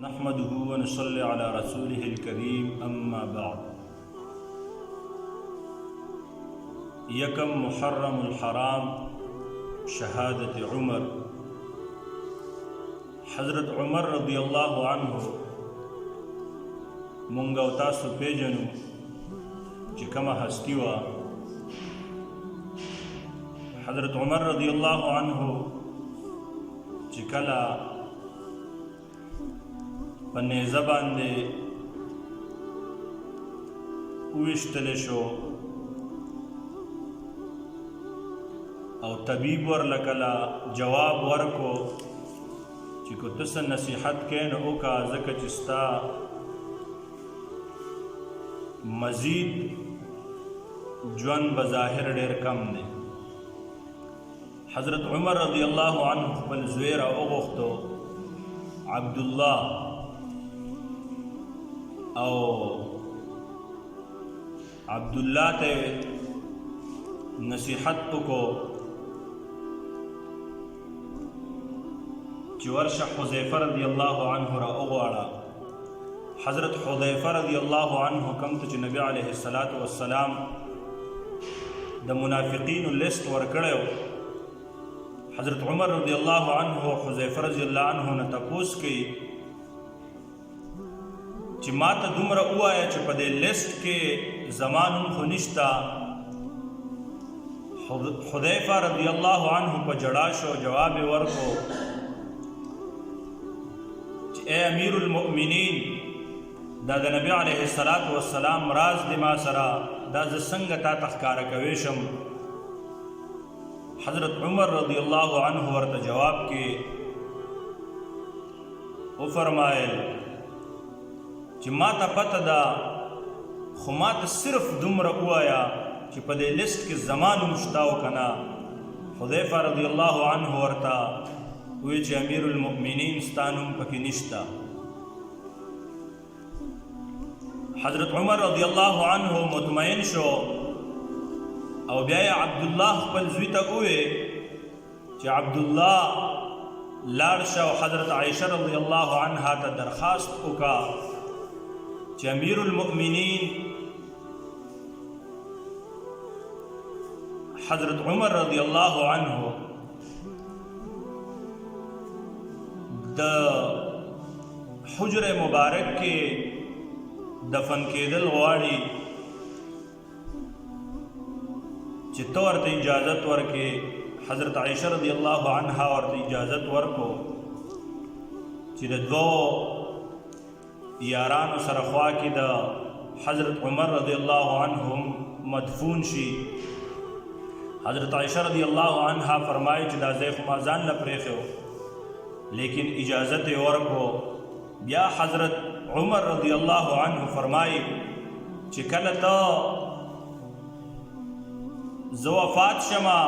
नहमदुहु व नसल्ली अला रसूलिहिल करीम अम्मा बाद। यकम मुहर्रमुल हराम शहादत उमर। हज़रत उमर रज़ियल्लाहु अन्हु मुंगा तासु पेजनु कि कमा हस्ती वा। हज़रत उमर रज़ियल्लाहु अन्हु कि कला पन्नेज़ा बांदे उविश्तले शो और तबीब वर लकला जवाब वरको चिको तस नसीहत केन ओका ज़का चिस्ता मज़ीद जवन बज़ाहिर ढेर कम दे। हज़रत उमर रज़ियल्लाहु अन्हु बल ज़ुवेरा ओगोख्तो अब्दुल्लाह ते नसीहत को वर्ष हुज़ैफ़ा रज़ियल्लाहु अन्हु रा ओगवाड़ा। हज़रत हुज़ैफ़ा रज़ियल्लाहु अन्हु कम तो नबी अलैहिस्सलातु वस्सलाम द मुनाफिकीन लिस्ट वर्कड़ो। हज़रत उमर रज़ियल्लाहु अन्हु हुज़ैफ़ा रज़ियल्लाहु अन्हु ने तपोस की कि माता दुमरा हुआ है कि पदे लिस्ट के ज़मान उनको निश्ता। हुज़ैफ़ा रज़ियल्लाहु अन्हु पर जड़ाशो जवाब वर्को ए अमीरुल मुमिनीन दादा नबी अलैहिस्सलातु वस्सलाम राज दिमा सरा दाज संग ता तख्कार कवेशम। हज़रत उमर रज़ियल्लाहु अन्हु वर्त जवाब के वो फरमाए कि माता पता दा खुमात सिर्फ दुमरा हुआ कि पदे लिस्ट के ज़मान मुश्ताओ कना। हुज़ैफ़ा रज़ियल्लाहु अन्हु वर्ता हुए चे अमीरुल मुमिनीन स्तानुम पकी निश्ता। हज़रत उमर रज़ियल्लाहु अन्हु मुतमईन शो और ब्याया अब्दुल्लाह पल ज़ुईता हुए कि अब्दुल्लाह लारशा हज़रत आयशा रज़ियल्लाहु अन्हा ता दरखास्त उका कि अमीरुल मुमिनीन हज़रत उमर रज़ियल्लाहु अन्हु द हुजरे मुबारक के दफन केदल वाड़ी चित्तौर ते इजाज़त वर के हज़रत आयशा रज़ियल्लाहु अन्हा और ते इजाज़त वर को चिर दो यारान सरख्वा की द हज़रत उमर रज़ियल्लाहु अन्हु मदफून शी। हज़रत आयशा रज़ियल्लाहु अन्हा फरमाई कि दा ज़ैफ़ माज़ान न प्रेखे हो लेकिन इजाज़त और को या हज़रत उमर रज़ियल्लाहु अन्हु फरमाई कि कल तो ज़ो वफ़ात शमा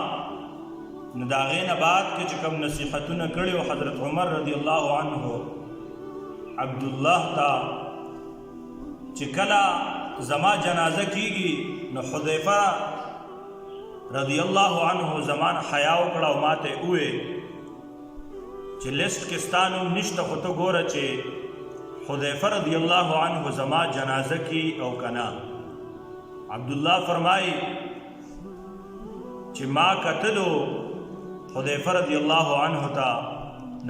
नदाग़े नबाद के चकम नसीहतुन कड़े हज़रत उमर रज़ियल्लाहु अन्हु अब्दुल्लाह ता चिकला ज़मा जनाज़ा कीगी न हुज़ैफ़ा रज़ियल्लाहु अन्हु ज़मान हयाव कड़ा माते हुए चे लिस्ट के स्थानु निश्त खुतो गोरा चे हुज़ैफ़ा रज़ियल्लाहु अन्हु ज़मा जनाज़ा की औ कना। अब्दुल्लाह फरमाई चे माँ कतलो हुज़ैफ़ा रज़ियल्लाहु अन्हु ता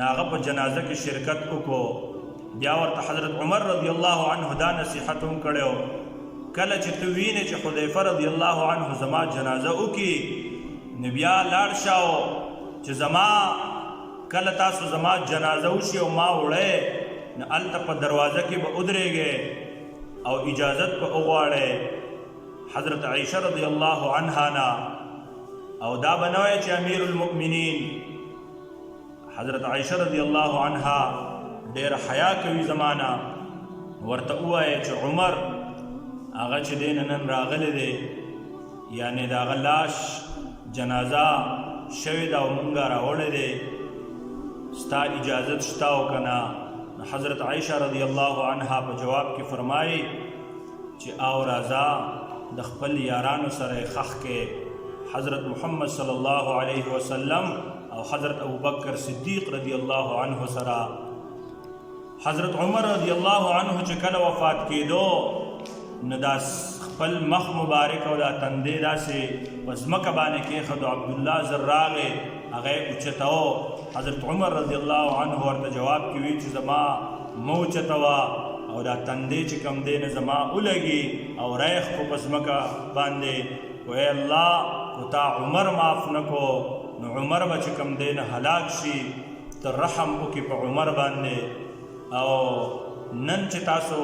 नाग़ब जनाज़ा की शिरकत को ब्यावर हज़रत उमर रज़ियल्लाहु अन्हु दा नसीहतों कड़ो कल चितवीने चे हुज़ैफ़ा रज़ियल्लाहु अन्हु ज़मा जनाज़ा उकी नबिया लाड़शाओ चे ज़मा कल तासु ज़मा जनाज़ा उशी और माँ उड़े न अल तप दरवाज़ा की ब उधरे गए और इजाज़त पर उगाड़े। हज़रत आयशा रज़ियल्लाहु अन्हा ना और दा बनवाए चे अमीरुल मुमिनीन हज़रत आयशा रज़ियल्लाहु अन्हा डेर हया कवी ज़माना वर्त हुआ है चे उमर आगा चे देन नन रागले दे यानी दा गलाश जनाज़ा शविदा व मुंगा रावड़े दे स्ता इजाज़त शताओ कना। हज़रत आयशा रज़ियल्लाहु अन्हा पर जवाब की फरमाई कि आओ राजा दखपल यारान सर खख के हज़रत मुहम्मद सल्लल्लाहु अलैहि वसल्लम और हज़रत अबू बकर सिद्दीक़ रज़ियल्लाहु अन्हु सरा حضرت عمر رضی الله عنه چې کله وفات کېدو نو دا خپل مخ مبارک او دا تندې داسې په ځمکه باندې کېښودو. عبدالله زر راغی هغه یې اوچتاو. حضرت عمر رضی الله عنه ورته جواب کې وی چې زما مه اوچتوه او دا تندې چې کوم دی نه زما ولګي او ریخ کو په ځمکه باندې. وی الله کو تا عمر معاف نه کو نو عمر به چې کوم دی نه هلاک شي. ته رحم وکړي په عمر باندې. او نن چې تاسو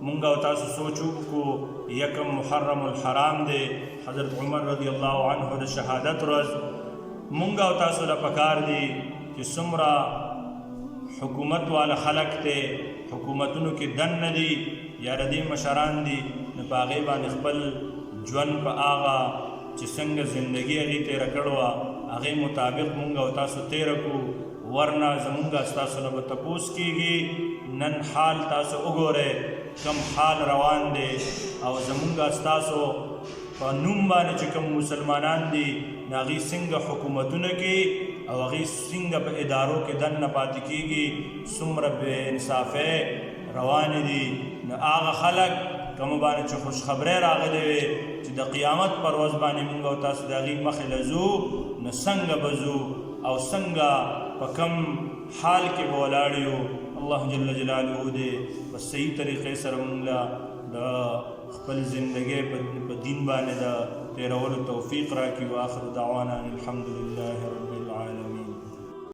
مونږ او تاسو سوچ وکړو یکم محرم الحرام دی حضرت عمر رضی الله عنه د شهادت ورځ. مونږ او تاسو له پکار دي چې څومره حکومت والا خلق ته حکومتونو کې دن نه دي یا ردی مشران دي نو په هغې باندې خپل ژوند په هغه چې څنګه زندګي هغې تېره کړې وه هغې مطابق مونږ او تاسو تېره کړو. ورنه زمونږ ستاسو نه به تپوس کېږي. نن حال تاسو وګورئ کم حال روان دی او زمونږ ستاسو په نوم باندې چې کوم مسلمانان دي نو هغې څنګه حکومتونه کې او هغې څنګه په ادارو کې دننه پاتې کېږي. څومره بې انصافۍ روانې دي. نو هغه خلک کومو باندې چې خوشخبری راغلی وي چې د قیامت پر ورځ باندې مونږ او تاسو د هغې مخې له ځو نو څنګه به ځو او څنګه په کم حال کې به ولاړ یو. الله جل جلاله دې په صحیح طریقې سره مونږ له د خپل زندګۍ په دین باندې د تېرولو توفیق راکړي. واخر دعوانا الحمد لله رب